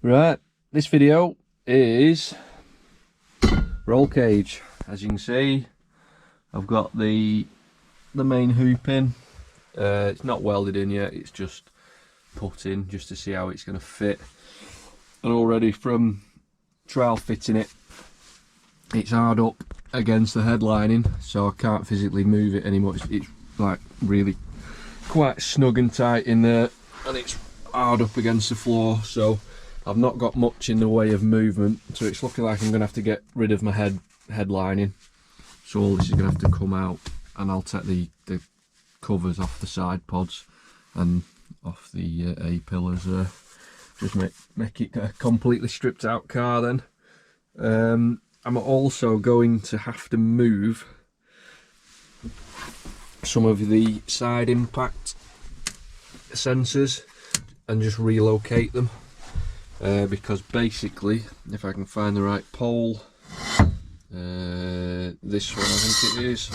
Right, this video is roll cage. As you can see, I've got the main hoop in. It's not welded in yet, it's just put in just to see how it's going to fit. And already from trial fitting it, it's hard up against the headlining, so I can't physically move it anymore. It's like really quite snug and tight in there, and it's hard up against the floor, so I've not got much in the way of movement. So it's looking like I'm going to have to get rid of my headlining. So all this is going to have to come out, and I'll take the covers off the side pods and off the A-pillars there. Just make it a completely stripped out car then. I'm also going to have to move some of the side impact sensors and just relocate them, because basically, if I can find the right pole, this one I think it is,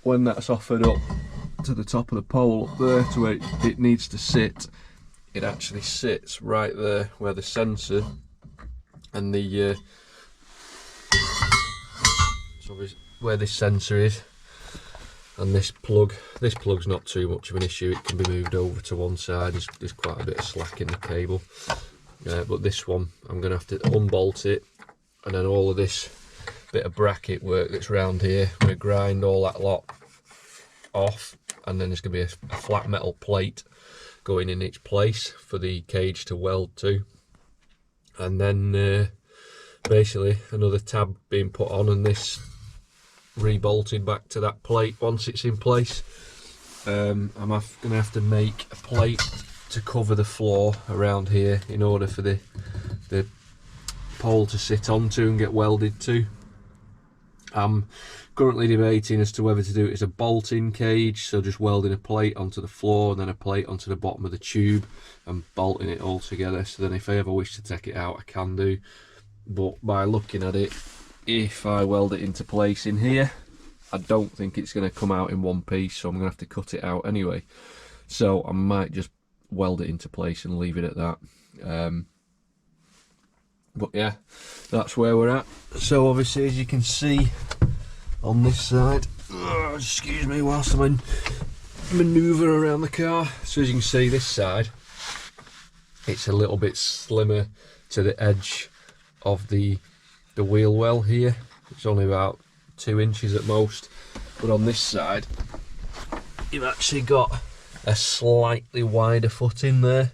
when that's offered up to the top of the pole up there to where it needs to sit, it actually sits right there where the sensor and the where this sensor is, and this plug's not too much of an issue. It can be moved over to one side. There's quite a bit of slack in the cable, but this one I'm going to have to unbolt it, and then all of this bit of bracket work that's round here, I'm going to grind all that lot off, and then there's going to be a flat metal plate going in its place for the cage to weld to, and then basically another tab being put on and this rebolted back to that plate once it's in place. I'm going to have to make a plate to cover the floor around here in order for the pole to sit onto and get welded to. I'm currently debating as to whether to do it as a bolt-in cage, so just welding a plate onto the floor and then a plate onto the bottom of the tube and bolting it all together, so then if I ever wish to take it out I can do. But by looking at it, if I weld it into place in here, I don't think it's going to come out in one piece, so I'm going to have to cut it out anyway. So I might just weld it into place and leave it at that. But yeah, that's where we're at. So obviously, as you can see on this side, excuse me whilst I'm manoeuvre around the car. So as you can see, this side, it's a little bit slimmer to the edge of the wheel well here. It's only about 2 inches at most, but on this side you've actually got a slightly wider foot in there.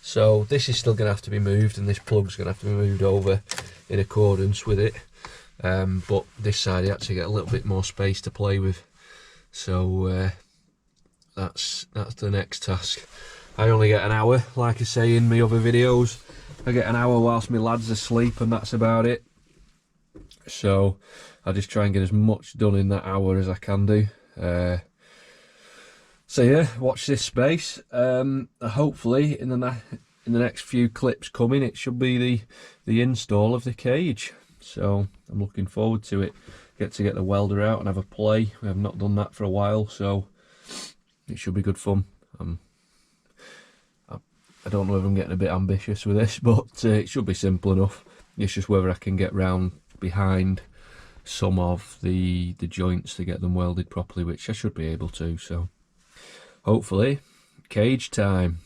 So this is still going to have to be moved, and this plug's going to have to be moved over in accordance with it, but this side you actually get a little bit more space to play with. So that's the next task. I only get an hour, like I say in my other videos. I get an hour whilst my lad's asleep, and that's about it. So I just try and get as much done in that hour as I can do. So yeah, watch this space. Hopefully in the next few clips coming, it should be the install of the cage. So I'm looking forward to it. Get the welder out and have a play. We have not done that for a while, so it should be good fun. I don't know if I'm getting a bit ambitious with this, but it should be simple enough. It's just whether I can get round behind some of the joints to get them welded properly, which I should be able to. So hopefully, cage time.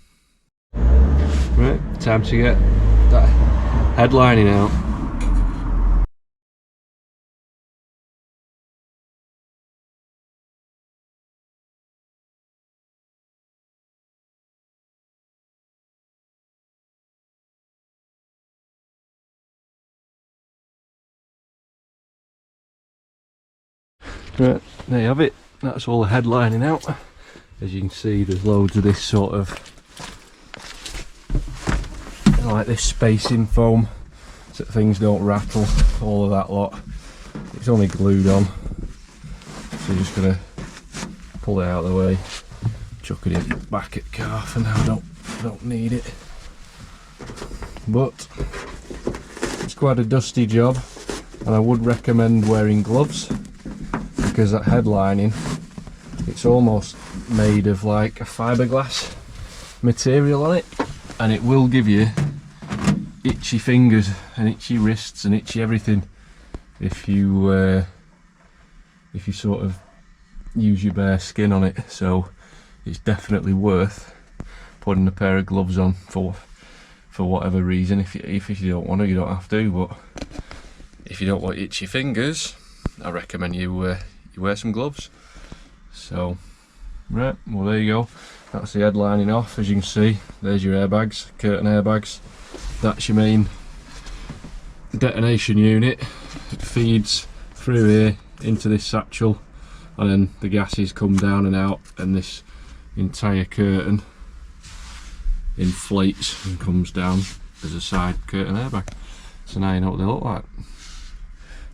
Right, time to get that headlining out. Right, there you have it. That's all the headlining out. As you can see, there's loads of this sort of, like this spacing foam, so that things don't rattle, all of that lot. It's only glued on, so you're just going to pull it out of the way, chucking it back at car for now. Don't need it. But it's quite a dusty job, and I would recommend wearing gloves, because that headlining, it's almost made of like a fiberglass material on it, and it will give you itchy fingers and itchy wrists and itchy everything if you sort of use your bare skin on it. So it's definitely worth putting a pair of gloves on for whatever reason. If you don't want to, you don't have to, but if you don't want itchy fingers, I recommend you wear some gloves. So right, well there you go, that's the headlining off. As you can see, there's your airbags, curtain airbags. That's your main detonation unit. It feeds through here into this satchel, and then the gases come down and out, and this entire curtain inflates and comes down as a side curtain airbag. So now you know what they look like.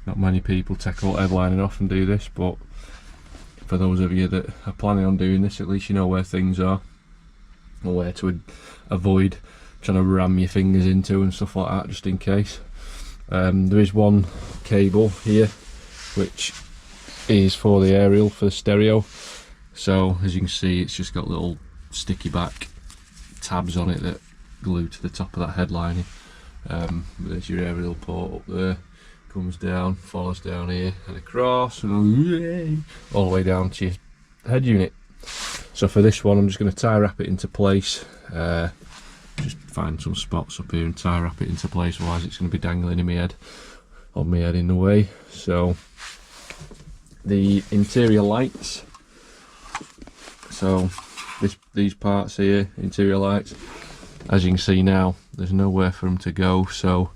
Not many people take all headlining off and do this, but for those of you that are planning on doing this, at least you know where things are and where to avoid trying to ram your fingers into and stuff like that, just in case. There is one cable here which is for the aerial, for the stereo. So as you can see, it's just got little sticky back tabs on it that glue to the top of that headlining. There's your aerial port up there, comes down, follows down here and across and all the way down to your head unit. So for this one, I'm just going to tie wrap it into place. Just find some spots up here and tie wrap it into place, otherwise it's going to be dangling in my head, on my head in the way. So the interior lights, so these parts here, interior lights, as you can see now, there's nowhere for them to go, so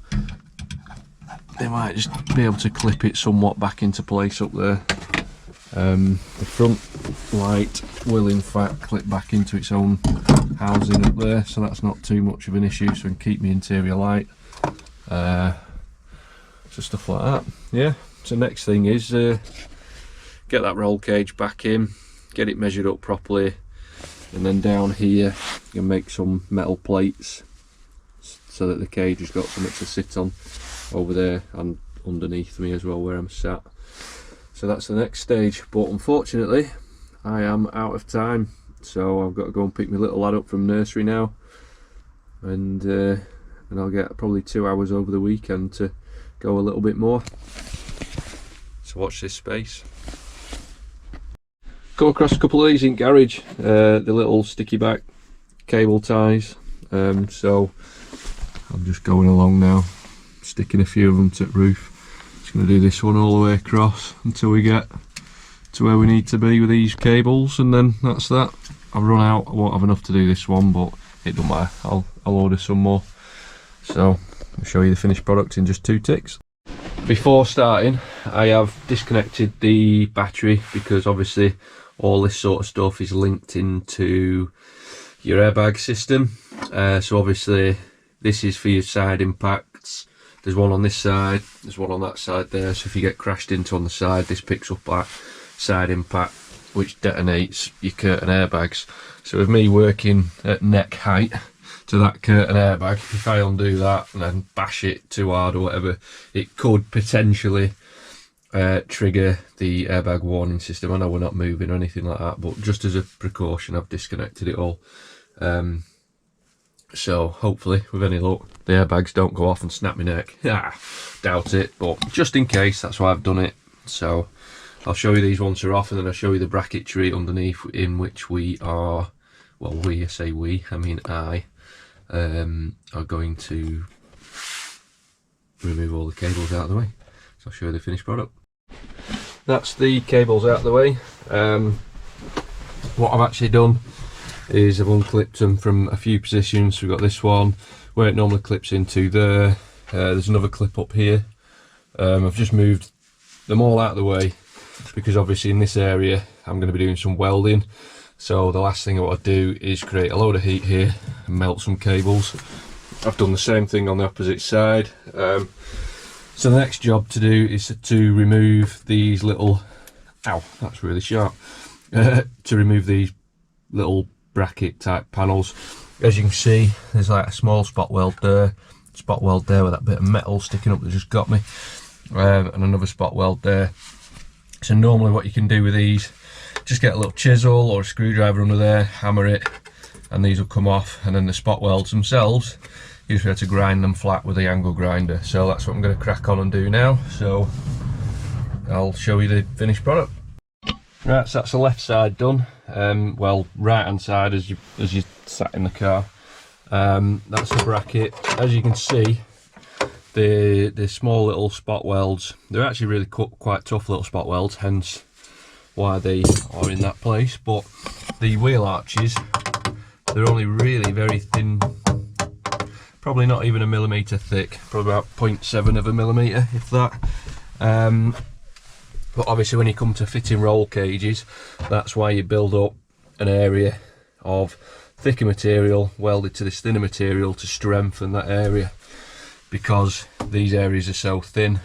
they might just be able to clip it somewhat back into place up there. The front light will in fact clip back into its own housing up there, so that's not too much of an issue, so I can keep my interior light. So stuff like that. Yeah, so next thing is get that roll cage back in, get it measured up properly, and then down here you can make some metal plates so that the cage has got something to sit on over there and underneath me as well where I'm sat. So that's the next stage, but unfortunately I am out of time, so I've got to go and pick my little lad up from nursery now, and I'll get probably 2 hours over the weekend to go a little bit more. So watch this space. Come across a couple of these in garage, the little sticky back cable ties. So I'm just going along now, sticking a few of them to the roof. Just going to do this one all the way across until we get to where we need to be with these cables, and then that's that. I've run out, I won't have enough to do this one, but it don't matter, I'll order some more. So I'll show you the finished product in just 2 ticks. Before starting, I have disconnected the battery because obviously all this sort of stuff is linked into your airbag system. So obviously this is for your side impacts. There's one on this side, there's one on that side there, so if you get crashed into on the side, this picks up that side impact which detonates your curtain airbags. So with me working at neck height to that curtain airbag, if I undo that and then bash it too hard or whatever, it could potentially trigger the airbag warning system. I know we're not moving or anything like that, but just as a precaution I've disconnected it all. So hopefully with any luck the airbags don't go off and snap my neck. Doubt it, but just in case, that's why I've done it. So I'll show you these once they're off, and then I'll show you the bracketry underneath in which we are, well we, I say we, I mean I, are going to remove all the cables out of the way. So I'll show you the finished product. That's the cables out of the way. What I've actually done is I've unclipped them from a few positions. We've got this one where it normally clips into there. There's another clip up here. I've just moved them all out of the way because obviously in this area I'm going to be doing some welding. So the last thing I want to do is create a load of heat here and melt some cables. I've done the same thing on the opposite side. So the next job to do is to remove these little, ow, that's really sharp, to remove these little bracket type panels. As you can see, there's like a small spot weld there with that bit of metal sticking up that just got me, and another spot weld there. So normally what you can do with these, just get a little chisel or a screwdriver under there, hammer it, and these will come off, and then the spot welds themselves, you just have to grind them flat with the angle grinder. So that's what I'm going to crack on and do now. So I'll show you the finished product. Right, so that's the left side done. Well, right hand side as you sat in the car. That's the bracket. As you can see, the small little spot welds, they're actually really quite tough little spot welds, hence why they are in that place. But the wheel arches, they're only really very thin, probably not even a millimetre thick, probably about 0.7 of a millimetre, if that. But obviously when you come to fitting roll cages, that's why you build up an area of thicker material welded to this thinner material to strengthen that area, because these areas are so thin.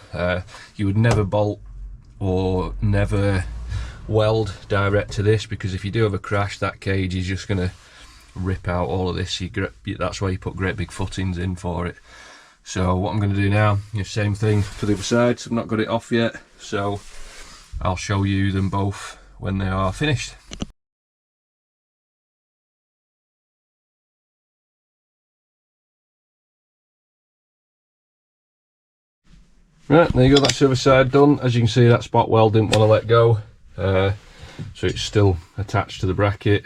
You would never bolt or never weld direct to this, because if you do have a crash, that cage is just going to rip out all of this. That's why you put great big footings in for it. So what I'm going to do now is same thing for the other side. So I've not got it off yet, so I'll show you them both when they are finished. Right, there you go, that's the other side done. As you can see, that spot weld didn't want to let go, so it's still attached to the bracket.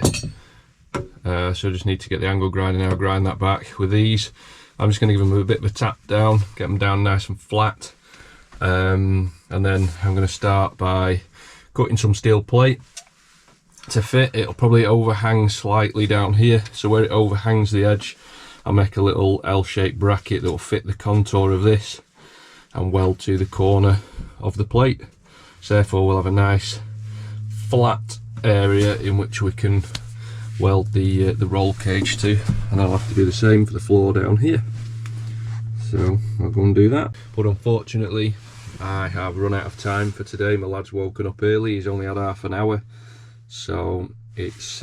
So I just need to get the angle grinder now, grind that back. With these, I'm just going to give them a bit of a tap down, get them down nice and flat, and then I'm going to start by cutting some steel plate to fit. It'll probably overhang slightly down here, so where it overhangs the edge, I'll make a little L-shaped bracket that will fit the contour of this and weld to the corner of the plate. So therefore we'll have a nice flat area in which we can weld the roll cage to, and I'll have to do the same for the floor down here. So I'll go and do that. But unfortunately I have run out of time for today. My lad's woken up early, he's only had half an hour, so it's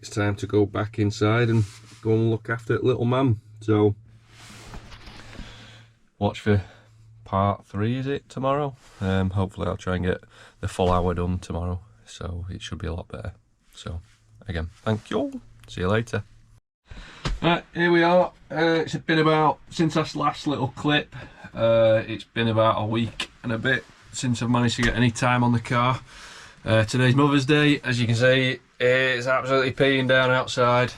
time to go back inside and go and look after little man. So watch for part 3, is it, tomorrow? Hopefully I'll try and get the full hour done tomorrow, so it should be a lot better. So again, thank you, see you later. Right, here we are. It's been about, since that last little clip, it's been about a week and a bit since I've managed to get any time on the car. Today's Mother's Day. As you can see, it's absolutely peeing down outside,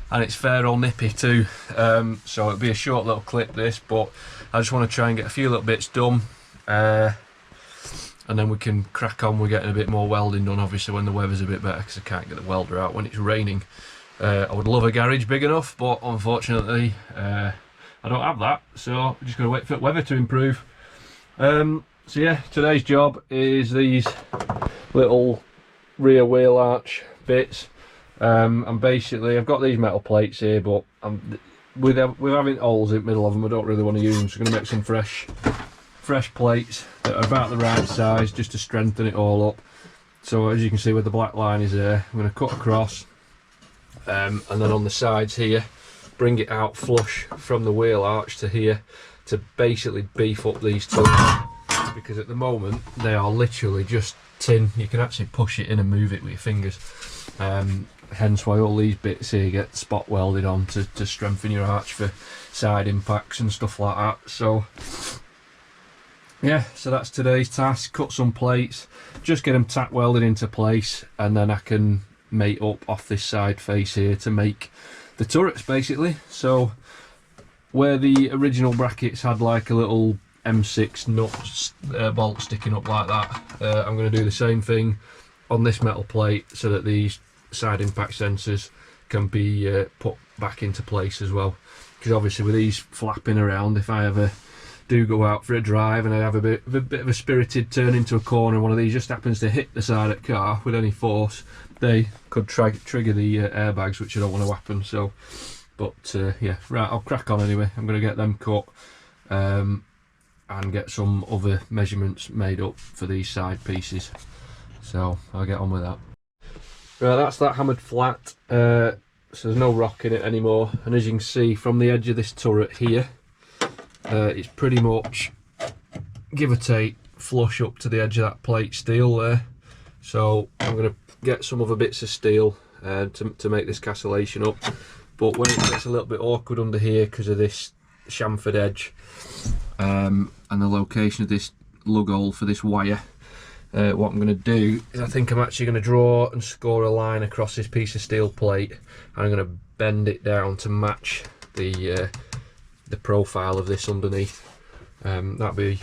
and it's fair old nippy too. So it'll be a short little clip this, but I just want to try and get a few little bits done, and then we can crack on with getting a bit more welding done, obviously when the weather's a bit better, because I can't get the welder out when it's raining. I would love a garage big enough, but unfortunately I don't have that, so I'm just going to wait for the weather to improve. So yeah, today's job is these little rear wheel arch bits, and basically I've got these metal plates here, but with having holes in the middle of them, I don't really want to use them, so I'm going to make some fresh plates that are about the right size, just to strengthen it all up. So as you can see where the black line is there, I'm going to cut across, and then on the sides here, bring it out flush from the wheel arch to here, to basically beef up these tools, because at the moment they are literally just tin. You can actually push it in and move it with your fingers, hence why all these bits here get spot welded on to strengthen your arch for side impacts and stuff like that. So yeah, so that's today's task. Cut some plates, just get them tack welded into place, and then I can mate up off this side face here to make the turrets basically. So where the original brackets had like a little M6 nut bolt sticking up like that, I'm going to do the same thing on this metal plate, so that these side impact sensors can be put back into place as well. Because obviously with these flapping around, if I ever do go out for a drive and I have a bit of a spirited turn into a corner, one of these just happens to hit the side of the car with any force, they could trigger the airbags, which I don't want to happen. So, but yeah, right, I'll crack on anyway. I'm going to get them cut, and get some other measurements made up for these side pieces. So I'll get on with that. Right, that's that hammered flat, so there's no rock in it anymore, and as you can see from the edge of this turret here, it's pretty much, give or take, flush up to the edge of that plate steel there. So I'm going to get some other bits of steel to make this castellation up, but when it gets a little bit awkward under here because of this chamfered edge, and the location of this lug hole for this wire. What I'm going to do is I think I'm actually going to draw and score a line across this piece of steel plate, and I'm going to bend it down to match the profile of this underneath. That'd be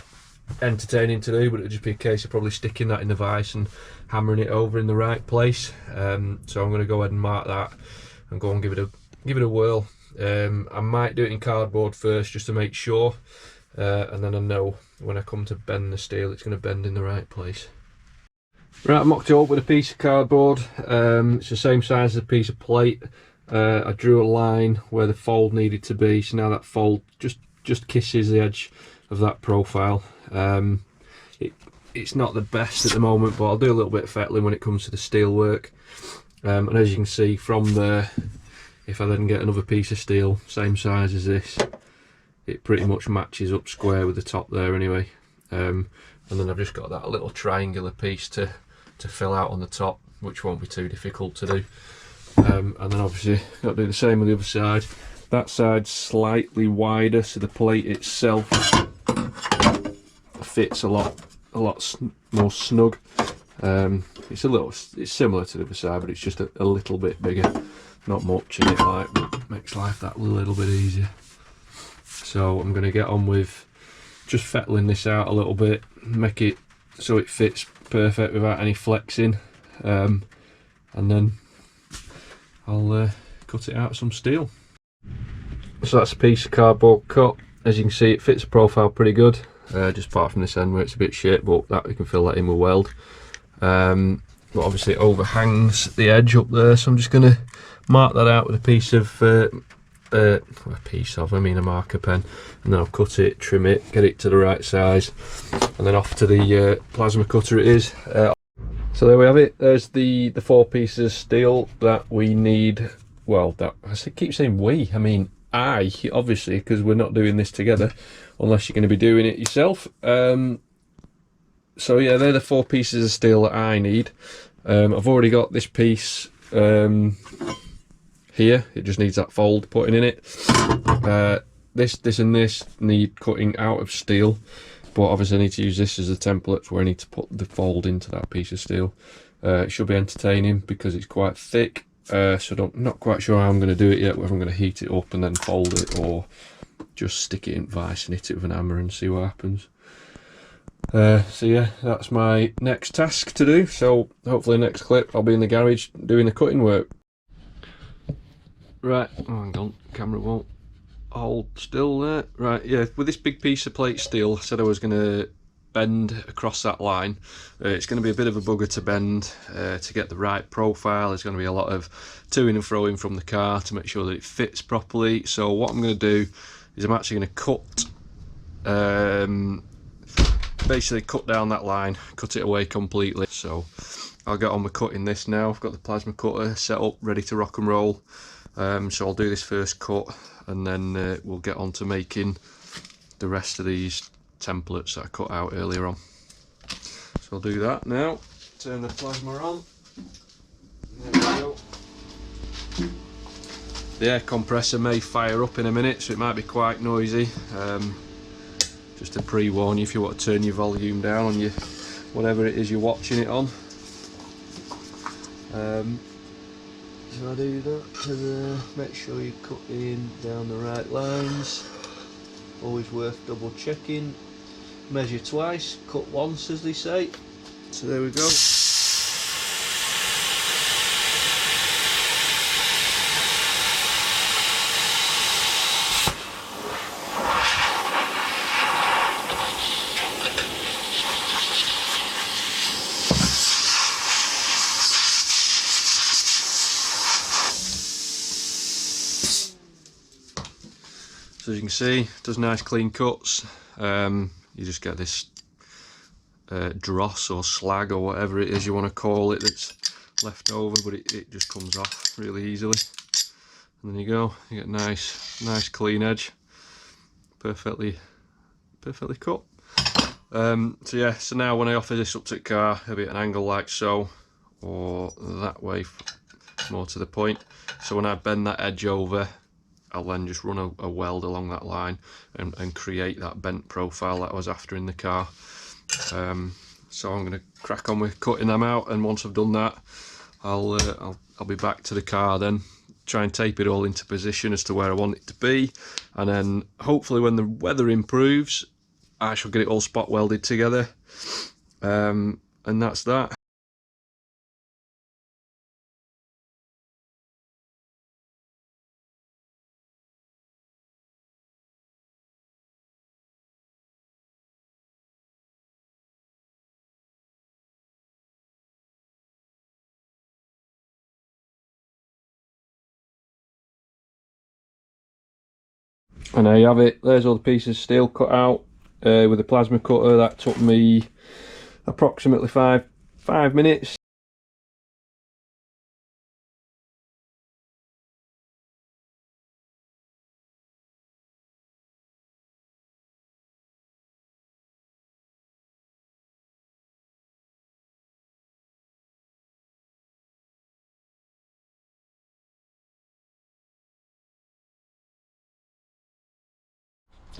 entertaining to do, but it'd just be a case of probably sticking that in the vise and hammering it over in the right place. So I'm going to go ahead and mark that and go and give it a whirl. I might do it in cardboard first just to make sure, and then I know when I come to bend the steel it's going to bend in the right place. Right, I mocked it up with a piece of cardboard. It's the same size as a piece of plate. I drew a line where the fold needed to be, so now that fold just kisses the edge of that profile. It's not the best at the moment, but I'll do a little bit of fettling when it comes to the steel work. And as you can see from there, if I then get another piece of steel same size as this, it pretty much matches up square with the top there anyway. And then I've just got that little triangular piece to fill out on the top, which won't be too difficult to do. And then obviously got to do the same on the other side. That side's slightly wider, so the plate itself fits a lot more snug. It's similar to the other side, but it's just a little bit bigger. Not much in it, like, but makes life that little bit easier. So I'm going to get on with just fettling this out a little bit, make it so it fits perfect without any flexing, and then I'll cut it out of some steel. So that's a piece of cardboard cut. As you can see, it fits the profile pretty good, just apart from this end where it's a bit shit, but that we can fill that in with weld. But obviously it overhangs the edge up there, so I'm just going to mark that out with a piece of a marker pen, and then I'll cut it, trim it, get it to the right size, and then off to the plasma cutter it is. So there we have it. There's the 4 pieces of steel that we need. Well, I keep saying we, I mean I, obviously, because we're not doing this together unless you're going to be doing it yourself. So yeah, they're the 4 pieces of steel that I need. I've already got this piece here. It just needs that fold putting in it. This and this need cutting out of steel, but obviously I need to use this as a template where I need to put the fold into that piece of steel. It should be entertaining because it's quite thick, so not quite sure how I'm going to do it yet, whether I'm going to heat it up and then fold it, or just stick it in vise and hit it with an hammer and see what happens. So yeah, that's my next task to do. So hopefully next clip I'll be in the garage doing the cutting work. Right, hang on, camera won't hold still there. Right, yeah, with this big piece of plate steel, I said I was going to bend across that line. It's going to be a bit of a bugger to bend to get the right profile. There's going to be a lot of to-ing and fro-ing from the car to make sure that it fits properly. So what I'm going to do is I'm actually going to cut, basically cut down that line, cut it away completely. So I'll get on with cutting this now. I've got the plasma cutter set up, ready to rock and roll. So I'll do this first cut, and then we'll get on to making the rest of these templates that I cut out earlier on. So I'll do that now. Turn the plasma on. There we go. The air compressor may fire up in a minute, so it might be quite noisy. Just to pre-warn you if you want to turn your volume down on your whatever it is you're watching it on. So I do that to make sure you're cutting down the right lines. Always worth double checking. Measure twice, cut once, as they say. So there we go. So as you can see, it does nice clean cuts. You just get this dross or slag or whatever it is you want to call it that's left over, but it just comes off really easily. And then you go, you get nice clean edge, perfectly cut. So yeah, so now when I offer this up to the car, it'll be at an angle like so, or that way, more to the point. So when I bend that edge over, I'll then just run a weld along that line and create that bent profile that I was after in the car. So I'm going to crack on with cutting them out, and once I've done that, I'll be back to the car then, try and tape it all into position as to where I want it to be, and then hopefully when the weather improves I shall get it all spot welded together, and that's that. And there you have it. There's all the pieces of steel cut out with a plasma cutter. That took me approximately five minutes.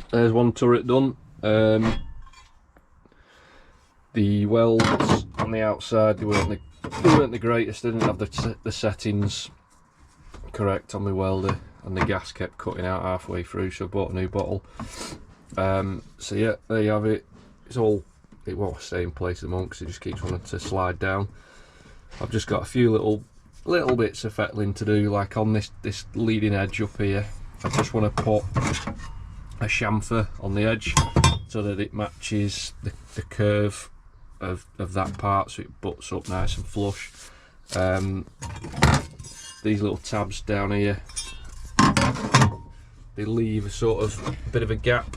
There's one turret done. The welds on the outside, they weren't the greatest. I didn't have the settings correct on my welder, and the gas kept cutting out halfway through, so I bought a new bottle. So yeah, there you have it. It won't stay in place at the moment because it just keeps wanting to slide down. I've just got a few little bits of fettling to do, like on this leading edge up here. I just want to put a chamfer on the edge so that it matches the curve of that part, so it butts up nice and flush. These little tabs down here, they leave a sort of bit of a gap.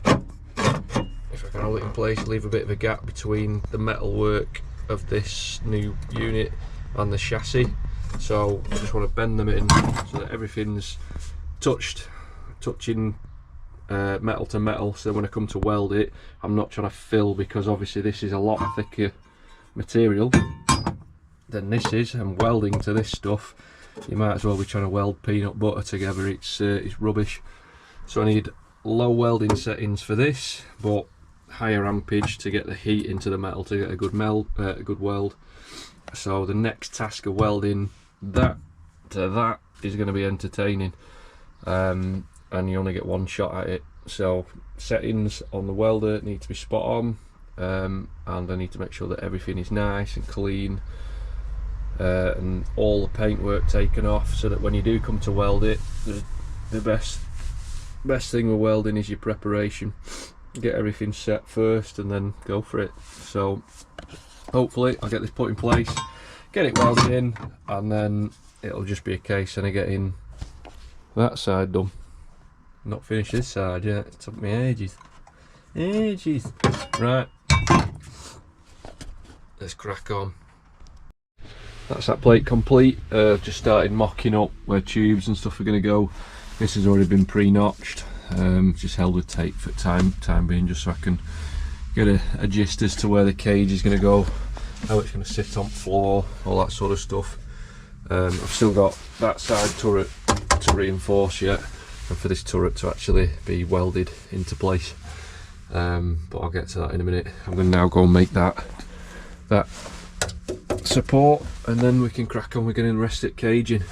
If I can hold it in place, leave a bit of a gap between the metalwork of this new unit and the chassis. So I just want to bend them in so that everything's touching metal to metal, so when I come to weld it I'm not trying to fill, because obviously this is a lot thicker material than this is, and welding to this stuff you might as well be trying to weld peanut butter together. It's rubbish. So I need low welding settings for this, but higher ampage to get the heat into the metal to get a good weld. So the next task of welding that to that is going to be entertaining, and you only get one shot at it. So settings on the welder need to be spot on, and I need to make sure that everything is nice and clean, and all the paintwork taken off, so that when you do come to weld it, the best thing with welding is your preparation. Get everything set first and then go for it. So hopefully I'll get this put in place, get it welded in, and then it'll just be a case of getting that side done. Not finished this side yet. It took me ages. Right, let's crack on. That's that plate complete. Just started mocking up where tubes and stuff are going to go. This has already been pre-notched, just held with tape for time being, just so I can get a gist as to where the cage is going to go, how it's going to sit on floor, all that sort of stuff. I've still got that side turret to reinforce yet, and for this turret to actually be welded into place, but I'll get to that in a minute. I'm going to now go and make that support, and then we can crack on with getting the rest of it caging.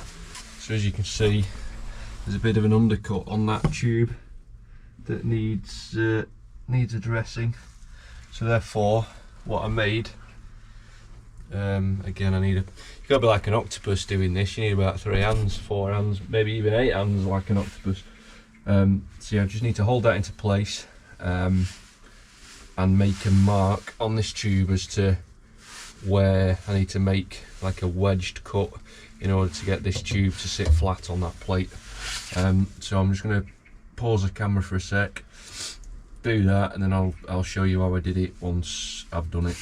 So as you can see, there's a bit of an undercut on that tube that needs addressing. So therefore, what I made, again, you've got to be like an octopus doing this. You need about 3 hands, 4 hands, maybe even 8 hands like an octopus. So yeah, I just need to hold that into place, and make a mark on this tube as to where I need to make like a wedged cut in order to get this tube to sit flat on that plate. So I'm just going to pause the camera for a sec, do that, and then I'll show you how I did it once I've done it.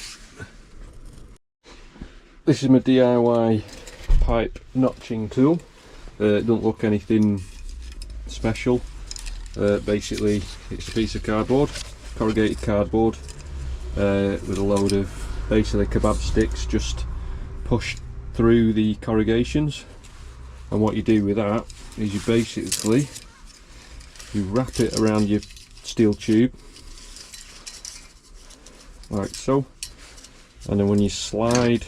This is my DIY pipe notching tool. It doesn't look anything special. Basically it's a piece of cardboard, corrugated cardboard, with a load of basically kebab sticks just pushed through the corrugations. And what you do with that is you basically you wrap it around your steel tube like so, and then when you slide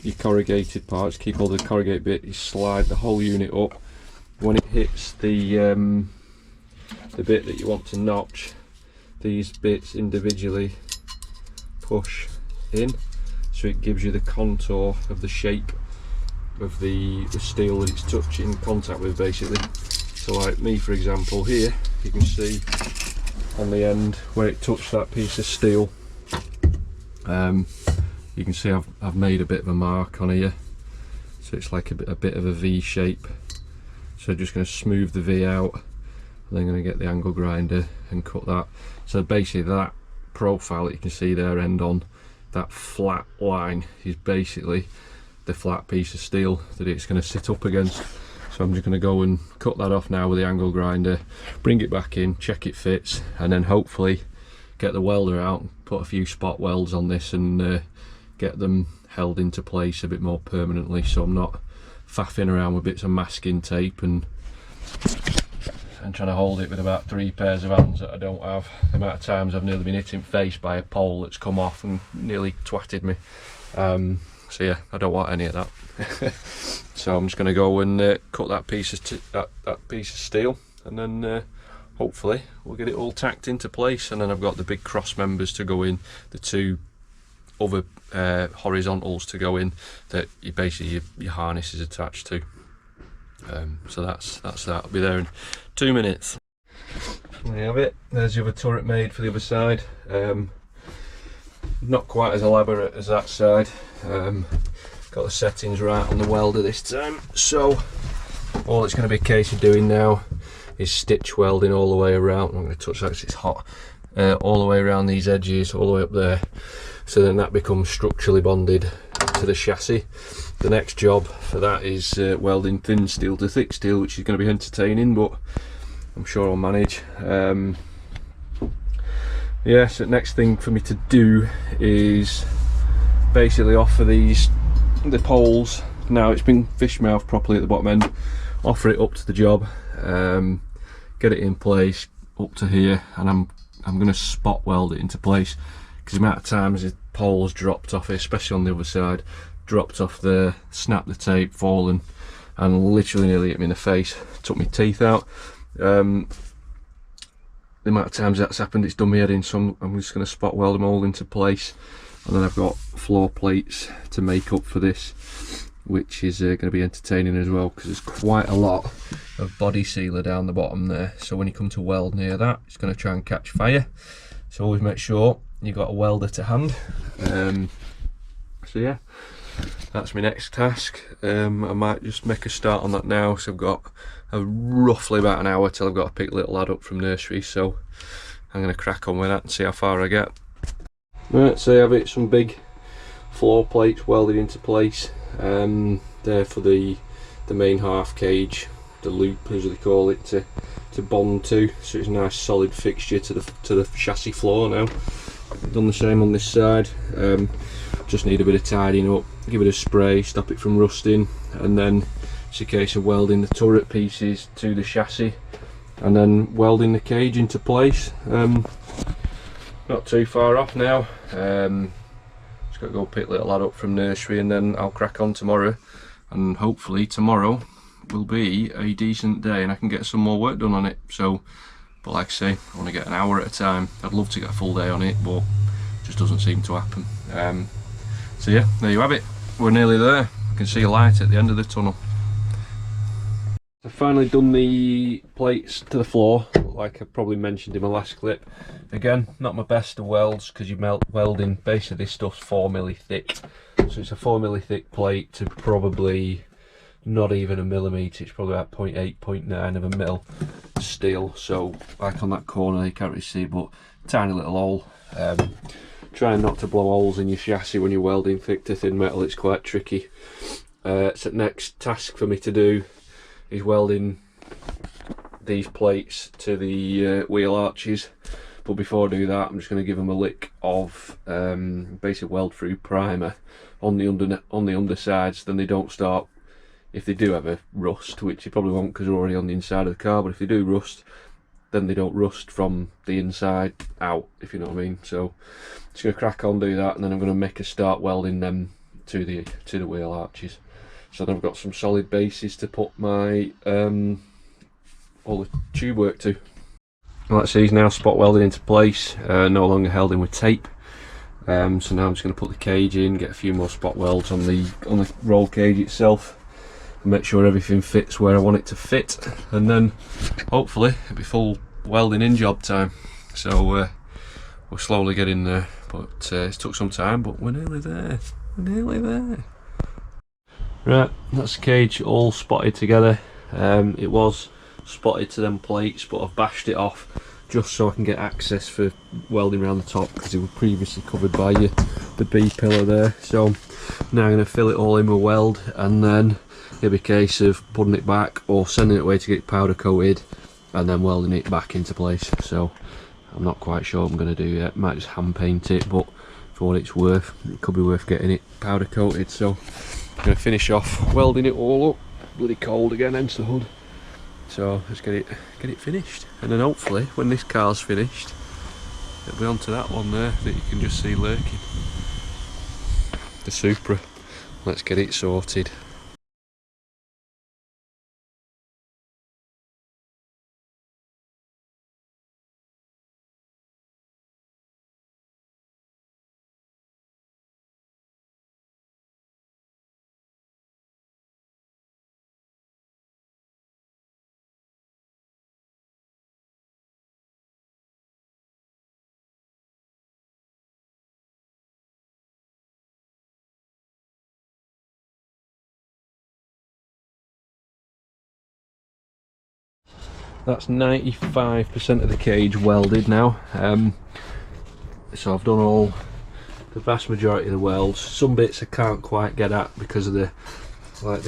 your corrugated parts, keep all the corrugated bit, you slide the whole unit up. When it hits the bit that you want to notch, these bits individually push in, so it gives you the contour of the shape of the steel that it's touching contact with, basically. So like me, for example, here you can see on the end where it touched that piece of steel, you can see I've made a bit of a mark on here, so it's like a bit of a V shape. So just going to smooth the V out, and then going to get the angle grinder and cut that. So basically that profile that you can see there, end on, that flat line is basically the flat piece of steel that it's going to sit up against. So I'm just going to go and cut that off now with the angle grinder, bring it back in, check it fits, and then hopefully get the welder out and put a few spot welds on this and get them held into place a bit more permanently, so I'm not faffing around with bits of masking tape and trying to hold it with about 3 pairs of hands that I don't have. The amount of times I've nearly been hit in the face by a pole that's come off and nearly twatted me. So yeah, I don't want any of that. So I'm just going to go and cut that piece of that piece of steel, and then hopefully we'll get it all tacked into place. And then I've got the big cross members to go in, the 2 other horizontals to go in that you basically your harness is attached to. So that's that. I'll be there in 2 minutes. There you have it. There's the other turret made for the other side. Not quite as elaborate as that side. Got the settings right on the welder this time. So all it's going to be a case of doing now is stitch welding all the way around. I'm going to touch that because it's hot. All the way around these edges, all the way up there. So then that becomes structurally bonded to the chassis. The next job for that is welding thin steel to thick steel, which is going to be entertaining, but I'm sure I'll manage. Yeah, so the next thing for me to do is basically offer the poles. Now it's been fish mouthed properly at the bottom end, offer it up to the job, get it in place up to here, and I'm going to spot weld it into place, because the amount of times the poles dropped off it, especially on the other side, dropped off there, snapped the tape, fallen, and literally nearly hit me in the face, took my teeth out. The amount of times that's happened, it's done me head in, so I'm just going to spot weld them all into place. And then I've got floor plates to make up for this, which is going to be entertaining as well, because there's quite a lot of body sealer down the bottom there, so when you come to weld near that, it's going to try and catch fire. So always make sure you've got a welder to hand. So yeah, that's my next task. I might just make a start on that now, so I've got roughly about an hour till I've got to pick little lad up from nursery, so I'm going to crack on with that and see how far I get. Right, so I have it, some big floor plates welded into place, there for the main half cage, the loop as they call it, to bond to, so it's a nice solid fixture to the chassis floor now. Done the same on this side. Just need a bit of tidying up, give it a spray, stop it from rusting, and then it's a case of welding the turret pieces to the chassis and then welding the cage into place. Not too far off now. Just got to go pick little lad up from nursery, and then I'll crack on tomorrow, and hopefully tomorrow will be a decent day and I can get some more work done on it. So, but like I say, I want to get an hour at a time. I'd love to get a full day on it, but it just doesn't seem to happen. So yeah, there you have it. We're nearly there. I can see a light at the end of the tunnel. I've finally done the plates to the floor, like I probably mentioned in my last clip. Again, not my best of welds, because you're welding, basically this stuff's 4mm thick. So it's a 4mm thick plate to probably not even a millimetre, it's probably about 0.8, 0.9 of a mil steel. So like on that corner you can't really see, but tiny little hole. Trying not to blow holes in your chassis when you're welding thick to thin metal, it's quite tricky. So next task for me to do is welding these plates to the wheel arches, but before I do that I'm just going to give them a lick of basic weld through primer on the undersides, then they don't start if they do ever rust, which they probably won't because they're already on the inside of the car, but if they do rust, then they don't rust from the inside out, if you know what I mean. So just going to crack on, do that, and then I'm going to make a start welding them to the wheel arches. So then I've got some solid bases to put my all the tube work to. Well, let's see, he's now spot welded into place, no longer held in with tape. So now I'm just going to put the cage in, get a few more spot welds on the roll cage itself, and make sure everything fits where I want it to fit, and then hopefully it'll be full welding in job time. So we're slowly getting there, but it's took some time, but we're nearly there. We're nearly there. Right, that's the cage all spotted together. It was spotted to them plates, but I've bashed it off just so I can get access for welding around the top, because it was previously covered by the B pillar there. So now I'm going to fill it all in with weld, and then it'll be a case of putting it back or sending it away to get it powder coated and then welding it back into place. So I'm not quite sure what I'm going to do yet. Might just hand paint it, but for what it's worth, it could be worth getting it powder coated. So I'm going to finish off welding it all up. Bloody cold again, hence the hood. So let's get it finished, and then hopefully when this car's finished, it'll be onto that one there that you can just see lurking, the Supra. Let's get it sorted. That's 95% of the cage welded now. So I've done the vast majority of the welds. Some bits I can't quite get at because of the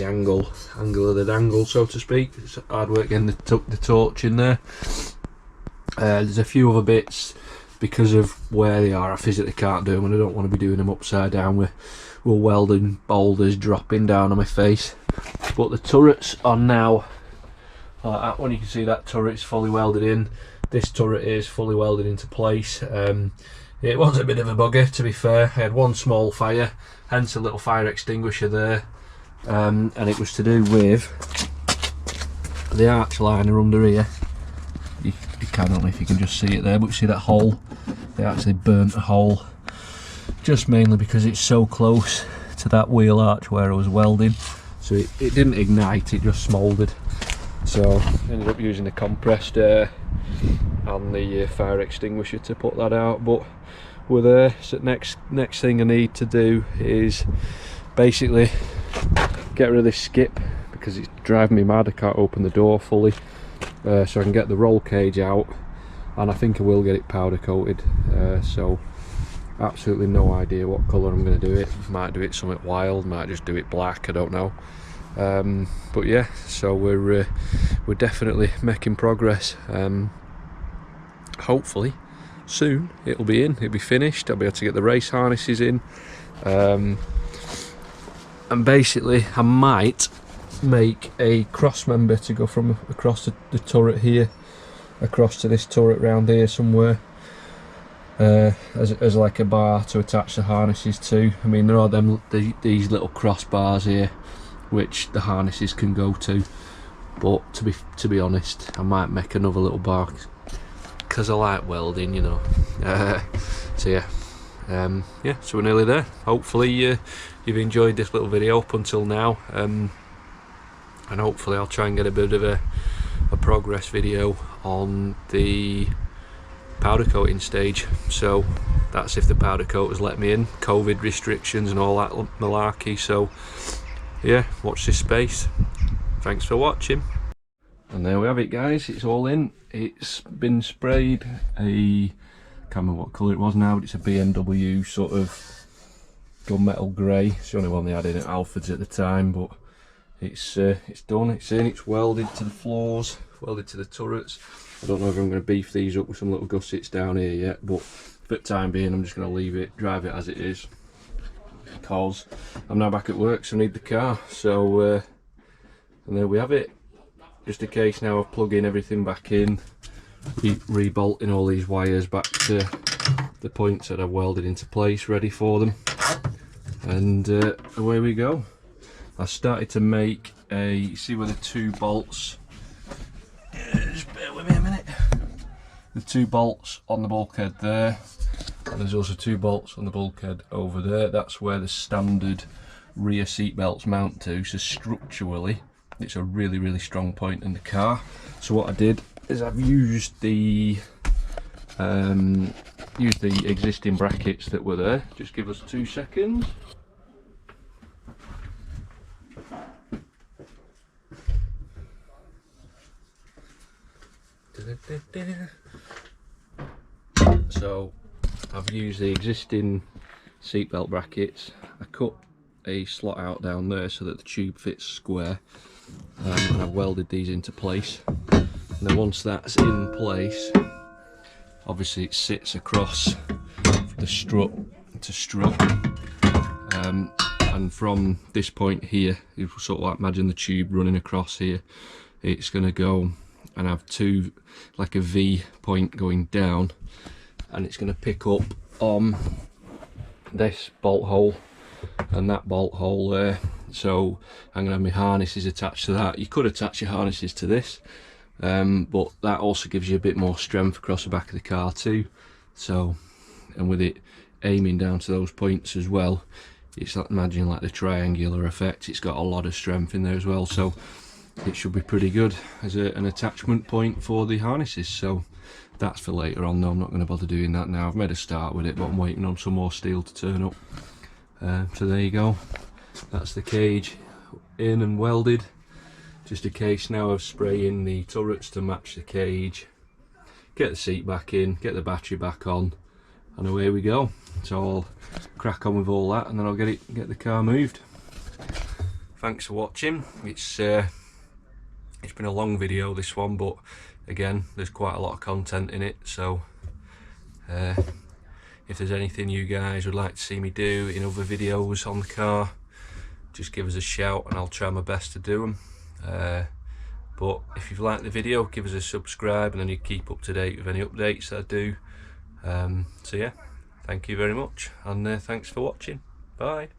angle of the dangle, so to speak. It's hard work getting the torch in there. There's a few other bits, because of where they are, I physically can't do them, and I don't want to be doing them upside down with welding boulders dropping down on my face. But the turrets are now like that one. You can see that turret's fully welded in. This turret is fully welded into place. It was a bit of a bugger, to be fair. I had one small fire, hence a little fire extinguisher there, and it was to do with the arch liner under here. You can, I don't know if you can just see it there, but you see that hole? They actually burnt a hole, just mainly because it's so close to that wheel arch where I was welding. So it didn't ignite, it just smouldered. So I ended up using the compressed air and the fire extinguisher to put that out. But we're there. So next thing I need to do is basically get rid of this skip, because it's driving me mad. I can't open the door fully, so I can get the roll cage out, and I think I will get it powder coated. So absolutely no idea what colour I'm going to do it. Might do it something wild, might just do it black, I don't know. But yeah, so we're definitely making progress. Hopefully soon it'll be finished. I'll be able to get the race harnesses in, and basically I might make a cross member to go from across the turret here across to this turret round here somewhere, as like a bar to attach the harnesses to. I mean, there are these little crossbars here which the harnesses can go to, but to be honest, I might make another little bar because I like welding, you know. So yeah, so we're nearly there. Hopefully you've enjoyed this little video up until now, and hopefully I'll try and get a bit of a progress video on the powder coating stage. So that's if the powder coat has let me in, COVID restrictions and all that malarkey. So yeah, watch this space. Thanks for watching. And there we have it, guys. It's all in. It's been sprayed I can't remember what colour it was now, but it's a BMW sort of gunmetal grey. It's the only one they had in at Alfred's at the time, but it's done, it's in, it's welded to the floors, welded to the turrets. I don't know if I'm going to beef these up with some little gussets down here yet, but for the time being I'm just going to leave it, drive it as it is, because I'm now back at work, so I need the car. So And there we have it. Just a case now of plugging everything back in, re-bolting all these wires back to the points that I've welded into place, ready for them. And away we go. I started to make a, see where the 2 bolts, just bear with me a minute, the 2 bolts on the bulkhead there, and there's also 2 bolts on the bulkhead over there. That's where the standard rear seat belts mount to, so structurally it's a really strong point in the car. So what I did is I've used the existing brackets that were there. Just give us 2 seconds. So I've used the existing seatbelt brackets. I cut a slot out down there so that the tube fits square, and I've welded these into place. And then once that's in place, obviously it sits across the strut to strut, and from this point here, you sort of like imagine the tube running across here, it's going to go and have 2, like a V point going down, and it's going to pick up on this bolt hole and that bolt hole there. So I'm going to have my harnesses attached to that. You could attach your harnesses to this, but that also gives you a bit more strength across the back of the car too. So, and with it aiming down to those points as well, it's like, imagine like the triangular effect, it's got a lot of strength in there as well, so it should be pretty good as an attachment point for the harnesses. So that's for later on though, I'm not going to bother doing that now. I've made a start with it, but I'm waiting on some more steel to turn up. So there you go, that's the cage in and welded. Just a case now of spraying the turrets to match the cage, get the seat back in, get the battery back on, and away we go. So I'll crack on with all that and then I'll get the car moved. Thanks for watching. It's been a long video, this one, but again, there's quite a lot of content in it, so if there's anything you guys would like to see me do in other videos on the car, just give us a shout and I'll try my best to do them. But if you've liked the video, give us a subscribe and then you keep up to date with any updates that I do. So yeah, thank you very much, and thanks for watching. Bye.